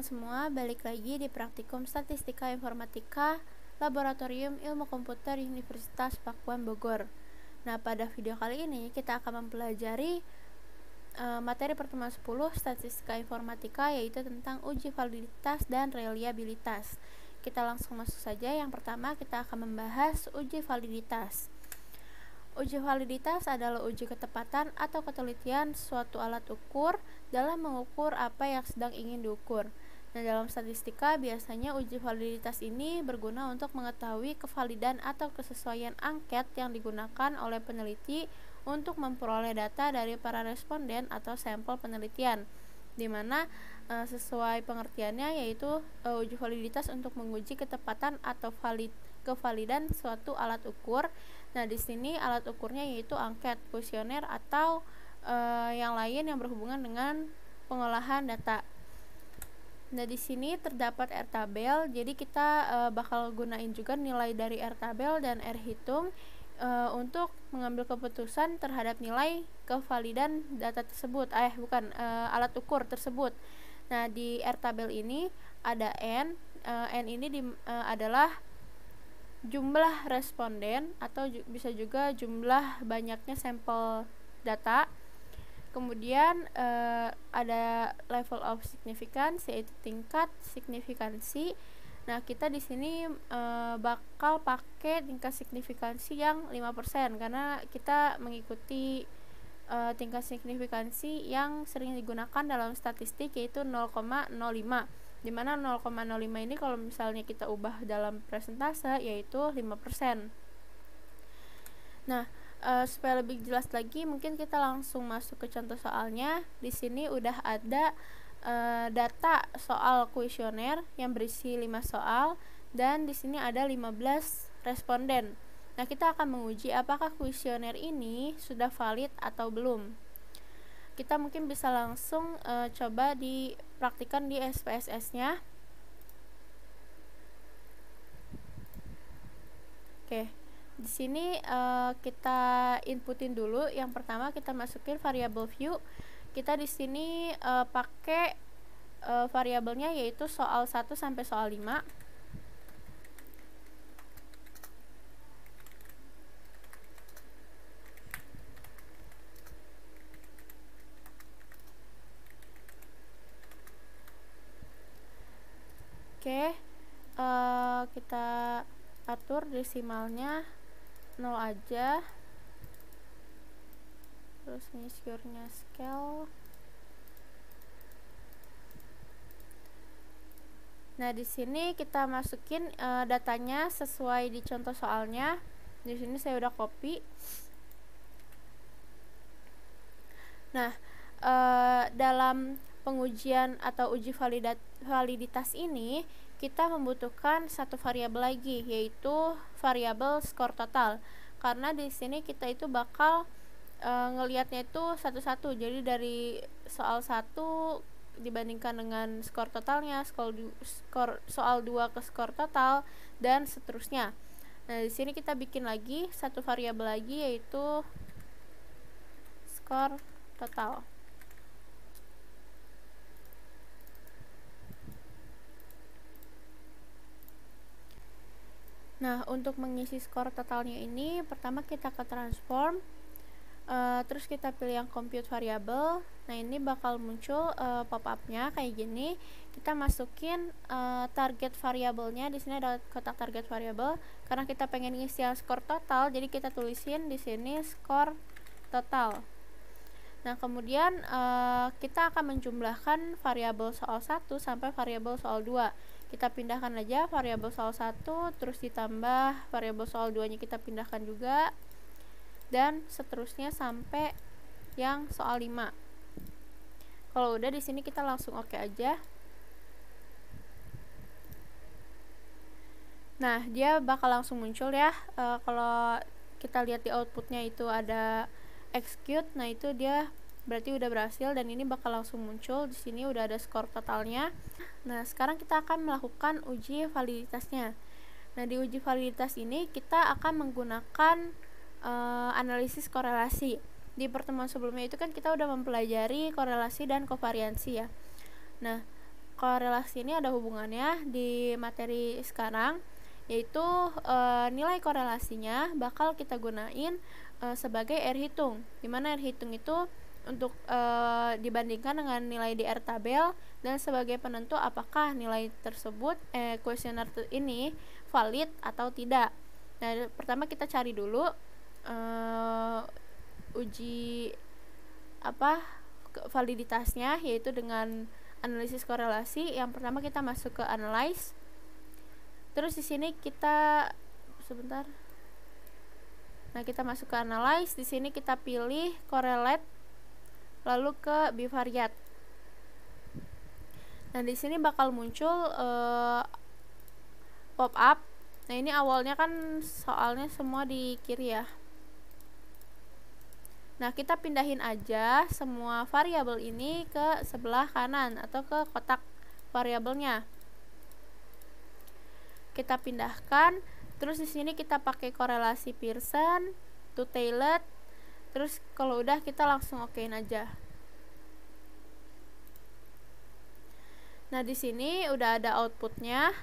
semua, balik lagi di Praktikum Statistika Informatika Laboratorium Ilmu Komputer Universitas Pakuan Bogor. Nah, pada video kali ini kita akan mempelajari materi pertemuan 10 Statistika Informatika, yaitu tentang uji validitas dan reliabilitas. Kita langsung masuk saja. Yang pertama kita akan membahas uji validitas. Uji validitas adalah uji ketepatan atau ketelitian suatu alat ukur dalam mengukur apa yang sedang ingin diukur. Nah, dalam statistika biasanya uji validitas ini berguna untuk mengetahui kevalidan atau kesesuaian angket yang digunakan oleh peneliti untuk memperoleh data dari para responden atau sampel penelitian, di mana sesuai pengertiannya yaitu uji validitas untuk menguji ketepatan atau kevalidan suatu alat ukur. Nah, di sini alat ukurnya yaitu angket, kuesioner, atau yang lain yang berhubungan dengan pengolahan data. Nah, di sini terdapat R-tabel, jadi kita bakal gunain juga nilai dari R-tabel dan R-hitung untuk mengambil keputusan terhadap nilai kevalidan data tersebut, alat ukur tersebut. Nah, di R-tabel ini ada N ini adalah jumlah responden atau bisa juga jumlah banyaknya sampel data. Kemudian ada level of significance, yaitu tingkat signifikansi. Nah, kita di sini bakal pakai tingkat signifikansi yang 5% karena kita mengikuti tingkat signifikansi yang sering digunakan dalam statistik, yaitu 0,05, dimana 0,05 ini kalau misalnya kita ubah dalam persentase yaitu 5%. Nah, supaya lebih jelas lagi mungkin kita langsung masuk ke contoh soalnya. Di sini udah ada data soal kuesioner yang berisi 5 soal, dan di sini ada 15 responden. Nah, kita akan menguji apakah kuesioner ini sudah valid atau belum. Kita mungkin bisa langsung coba dipraktikkan di SPSS-nya. Oke, di sini kita inputin dulu. Yang pertama kita masukin variabel view. Kita di sini pakai variabelnya yaitu soal 1 sampai soal 5. Oke, kita atur desimalnya 0 aja, terus measure-nya scale. Nah, di sini kita masukin datanya sesuai di contoh soalnya. Di sini saya udah copy. Nah, dalam pengujian atau uji validitas ini kita membutuhkan satu variabel lagi, yaitu variabel skor total, karena di sini kita itu bakal ngelihatnya itu satu-satu. Jadi dari soal 1 dibandingkan dengan skor totalnya, soal 2 ke skor total, dan seterusnya. Nah, di sini kita bikin lagi satu variabel lagi, yaitu skor total. Nah, untuk mengisi skor totalnya ini, pertama kita ke transform, terus kita pilih yang compute variable. Nah, ini bakal muncul pop-up-nya kayak gini. Kita masukin target variabelnya. Di sini ada kotak target variable. Karena kita pengen ngisi yang skor total, jadi kita tulisin di sini skor total. Nah, kemudian kita akan menjumlahkan variabel soal 1 sampai variabel soal 2. Kita pindahkan aja variabel soal 1, terus ditambah variabel soal 2-nya kita pindahkan juga, dan seterusnya sampai yang soal 5. Kalau udah di sini kita langsung oke aja. Nah, dia bakal langsung muncul ya. Kalau kita lihat di outputnya itu ada execute, nah itu dia berarti udah berhasil, dan ini bakal langsung muncul. Di sini udah ada skor totalnya. Nah, sekarang kita akan melakukan uji validitasnya. Nah, di uji validitas ini kita akan menggunakan analisis korelasi. Di pertemuan sebelumnya itu kan kita udah mempelajari korelasi dan kovariansi ya. Nah, korelasi ini ada hubungannya di materi sekarang, yaitu nilai korelasinya bakal kita gunain sebagai R hitung, dimana R hitung itu untuk dibandingkan dengan nilai di R tabel dan sebagai penentu apakah nilai tersebut kuesioner ini valid atau tidak. Nah, pertama kita cari dulu uji validitasnya, yaitu dengan analisis korelasi. Yang pertama kita masuk ke analyze. Terus di sini kita kita masuk ke analyze. Di sini kita pilih correlate, lalu ke bivariate. Nah, di sini bakal muncul pop up. Nah, ini awalnya kan soalnya semua di kiri ya. Nah, kita pindahin aja semua variabel ini ke sebelah kanan atau ke kotak variabelnya. Kita pindahkan, terus di sini kita pakai korelasi Pearson, two-tailed. Terus kalau udah kita langsung okein aja. Nah, di sini udah ada outputnya.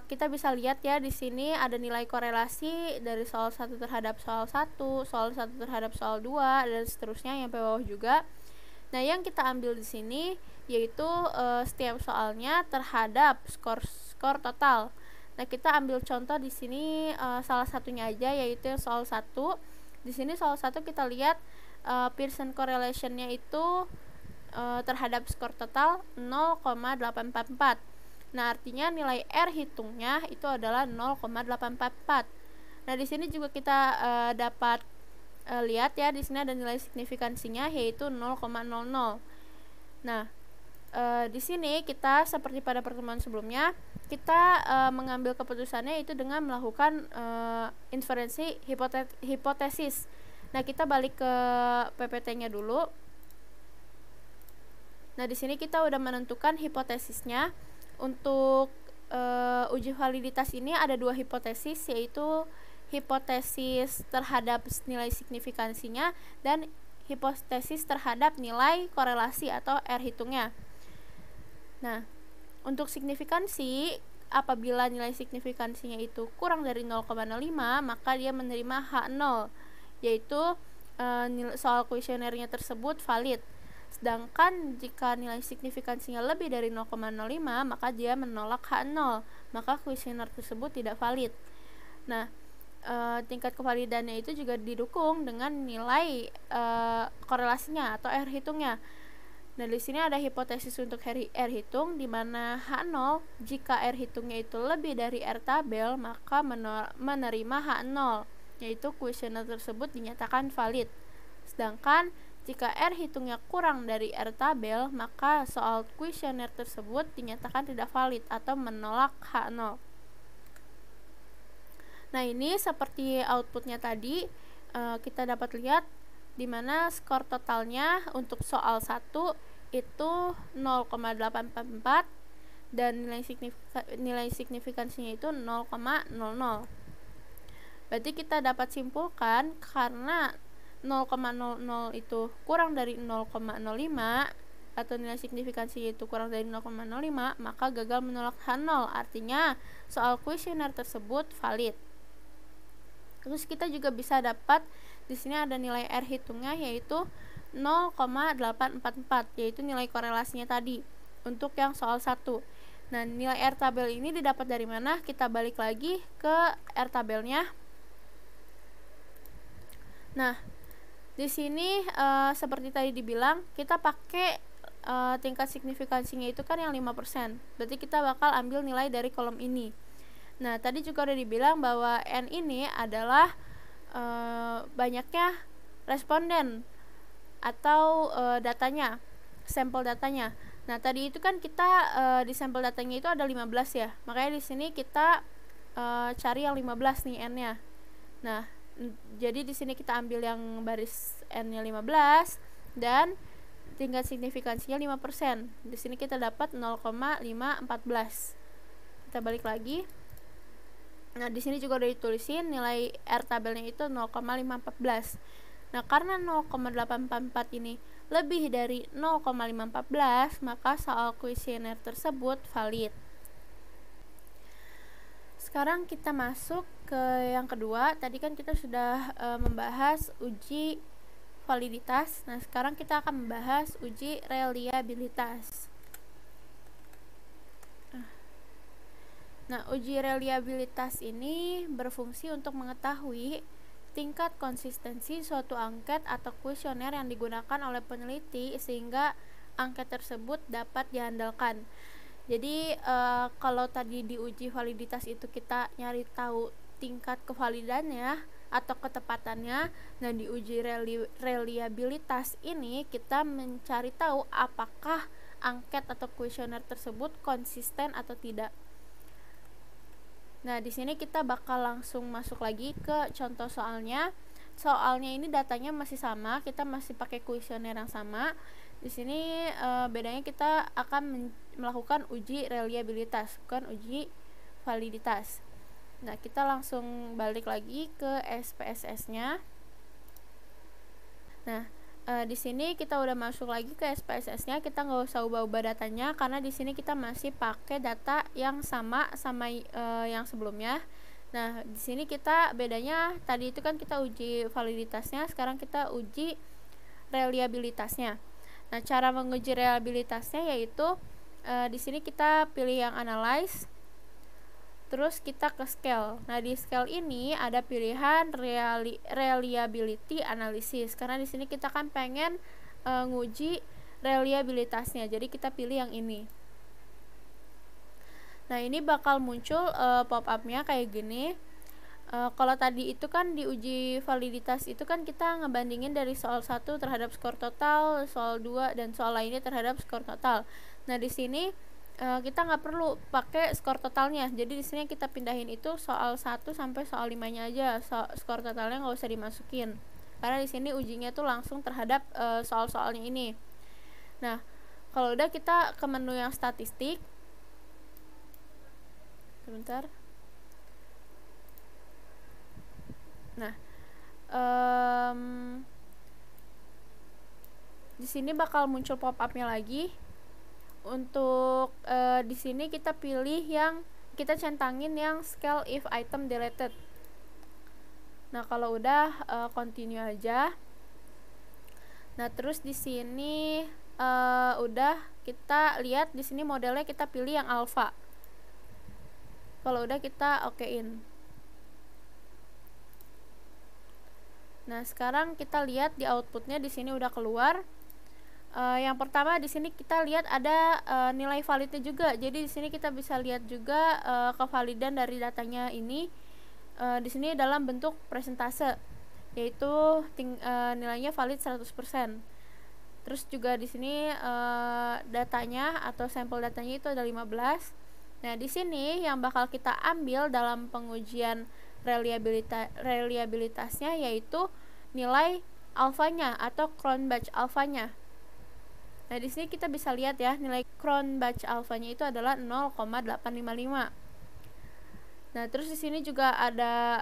Kita bisa lihat ya, di sini ada nilai korelasi dari soal 1 terhadap soal 1, soal 1 terhadap soal 2, dan seterusnya sampai bawah juga. Nah, yang kita ambil di sini yaitu setiap soalnya terhadap skor total. Nah, kita ambil contoh di sini salah satunya aja, yaitu soal 1. Di sini soal 1 kita lihat Pearson correlation-nya itu terhadap skor total 0,844. Nah, artinya nilai R hitungnya itu adalah 0,844. Nah, di sini juga kita dapat lihat ya, di sini ada nilai signifikansinya yaitu 0,00. Nah, di sini kita seperti pada pertemuan sebelumnya, kita mengambil keputusannya itu dengan melakukan inferensi hipotesis. Nah, kita balik ke PPT-nya dulu. Nah, di sini kita udah menentukan hipotesisnya. Untuk uji validitas ini ada 2 hipotesis, yaitu hipotesis terhadap nilai signifikansinya dan hipotesis terhadap nilai korelasi atau R hitungnya. Nah, untuk signifikansi, apabila nilai signifikansinya itu kurang dari 0,05, maka dia menerima H0, yaitu soal kuesionernya tersebut valid. Sedangkan jika nilai signifikansinya lebih dari 0,05, maka dia menolak H0, maka kuesioner tersebut tidak valid. Nah, tingkat kevalidannya itu juga didukung dengan nilai korelasinya atau R hitungnya. Nah, di sini ada hipotesis untuk R hitung, di mana H0 jika R hitungnya itu lebih dari R tabel, maka menerima H0, yaitu kuesioner tersebut dinyatakan valid. Sedangkan jika R hitungnya kurang dari R tabel, maka soal kuesioner tersebut dinyatakan tidak valid atau menolak H0. Nah, ini seperti outputnya tadi, kita dapat lihat di mana skor totalnya untuk soal 1 itu 0,844 dan nilai signifikansinya itu 0,00. Berarti kita dapat simpulkan karena 0,00 itu kurang dari 0,05 atau nilai signifikansi itu kurang dari 0,05, maka gagal menolak H0. Artinya soal kuesioner tersebut valid. Terus kita juga bisa dapat di sini ada nilai R hitungnya yaitu 0,844, yaitu nilai korelasinya tadi untuk yang soal 1. Nah, nilai R tabel ini didapat dari mana? Kita balik lagi ke R tabelnya. Nah, di sini seperti tadi dibilang, kita pakai tingkat signifikansinya itu kan yang 5%. Berarti kita bakal ambil nilai dari kolom ini. Nah, tadi juga udah dibilang bahwa N ini adalah banyaknya responden atau datanya, sampel datanya. Nah, tadi itu kan kita di sampel datanya itu ada 15 ya. Makanya di sini kita cari yang 15 nih N-nya. Nah, jadi di sini kita ambil yang baris N-nya 15 dan tingkat signifikansinya 5%. Di sini kita dapat 0,514. Kita balik lagi. Nah, di sini juga udah ditulisin nilai R tabelnya itu 0,514. Nah, karena 0,844 ini lebih dari 0,514, maka soal kuesioner tersebut valid. Sekarang kita masuk ke yang kedua. Tadi kan kita sudah membahas uji validitas. Nah, sekarang kita akan membahas uji reliabilitas. Nah, uji reliabilitas ini berfungsi untuk mengetahui tingkat konsistensi suatu angket atau kuesioner yang digunakan oleh peneliti sehingga angket tersebut dapat diandalkan. Jadi kalau tadi di uji validitas itu kita nyari tahu tingkat kevalidannya atau ketepatannya, dan di uji reliabilitas ini kita mencari tahu apakah angket atau kuesioner tersebut konsisten atau tidak. Nah, di sini kita bakal langsung masuk lagi ke contoh soalnya. Soalnya ini datanya masih sama, kita masih pakai kuesioner yang sama. Di sini bedanya kita akan melakukan uji reliabilitas, bukan uji validitas. Nah, kita langsung balik lagi ke SPSS-nya. Nah, di sini kita udah masuk lagi ke SPSS-nya, kita nggak usah ubah-ubah datanya karena di sini kita masih pakai data yang sama yang sebelumnya. Nah, di sini kita bedanya tadi itu kan kita uji validitasnya, sekarang kita uji reliabilitasnya. Nah, cara menguji reliabilitasnya yaitu di sini kita pilih yang analyze, terus kita ke scale. Nah, di scale ini ada pilihan reliability analysis. Karena di sini kita kan pengen nguji reliabilitasnya. Jadi kita pilih yang ini. Nah, ini bakal muncul pop-up-nya kayak gini. Kalau tadi itu kan di uji validitas itu kan kita ngebandingin dari soal 1 terhadap skor total, soal 2 dan soal lainnya terhadap skor total. Nah, di sini kita nggak perlu pakai skor totalnya. Jadi di sini kita pindahin itu soal 1 sampai soal 5-nya aja. Skor totalnya nggak usah dimasukin. Karena di sini ujinya tuh langsung terhadap soal-soalnya ini. Nah, kalau udah kita ke menu yang statistik. Sebentar. Nah, di sini bakal muncul pop-up-nya lagi. Untuk di sini kita pilih yang kita centangin yang scale if item deleted. Nah, kalau udah continue aja. Nah, terus di sini udah kita lihat di sini modelnya kita pilih yang alpha. Kalau udah kita okein. Nah, sekarang kita lihat di outputnya di sini udah keluar. Yang pertama di sini kita lihat ada nilai validnya juga. Jadi di sini kita bisa lihat juga kevalidan dari datanya ini di sini dalam bentuk presentase, yaitu nilainya valid 100%. Terus juga di sini datanya atau sampel datanya itu ada 15. Nah, di sini yang bakal kita ambil dalam pengujian reliabilitasnya yaitu nilai alfanya atau Cronbach alfanya. Nah, di sini kita bisa lihat ya, nilai Cronbach alfanya itu adalah 0,855. Nah, terus di sini juga ada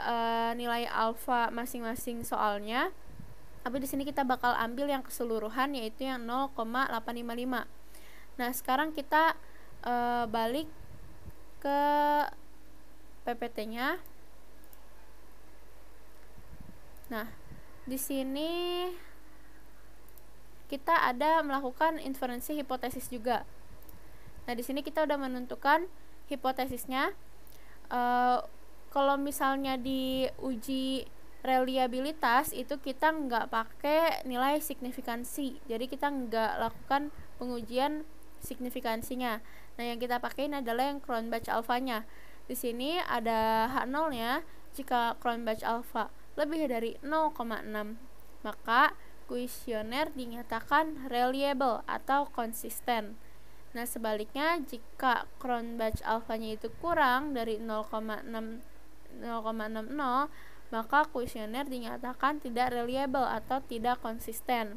nilai alfa masing-masing soalnya. Tapi di sini kita bakal ambil yang keseluruhan yaitu yang 0,855. Nah, sekarang kita balik ke PPT-nya. Nah, di sini kita ada melakukan inferensi hipotesis juga. Nah, di sini kita udah menentukan hipotesisnya. Kalau misalnya di uji reliabilitas itu kita nggak pakai nilai signifikansi, jadi kita nggak lakukan pengujian signifikansinya. Nah, yang kita pakai ini adalah yang Cronbach alfanya. Di sini ada H0-nya. Jika Cronbach alfa lebih dari 0,6, maka kuesioner dinyatakan reliable atau konsisten. Nah, sebaliknya jika Cronbach alfanya itu kurang dari 0,60, maka kuesioner dinyatakan tidak reliable atau tidak konsisten.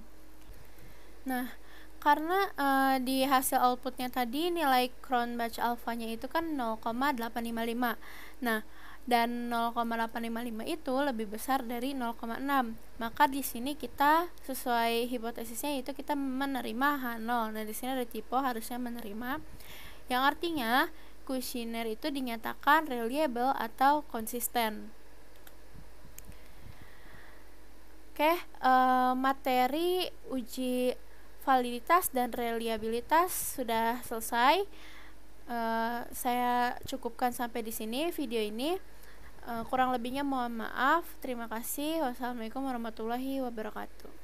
Nah, karena di hasil outputnya tadi nilai Cronbach alfanya itu kan 0,855. Nah, dan 0,855 itu lebih besar dari 0,6. Maka di sini kita sesuai hipotesisnya itu kita menerima H0. Nah, di sini ada tipe harusnya menerima, yang artinya kuesioner itu dinyatakan reliable atau konsisten. Oke, materi uji validitas dan reliabilitas sudah selesai. Saya cukupkan sampai di sini video ini. Kurang lebihnya mohon maaf. Terima kasih. Wassalamualaikum warahmatullahi wabarakatuh.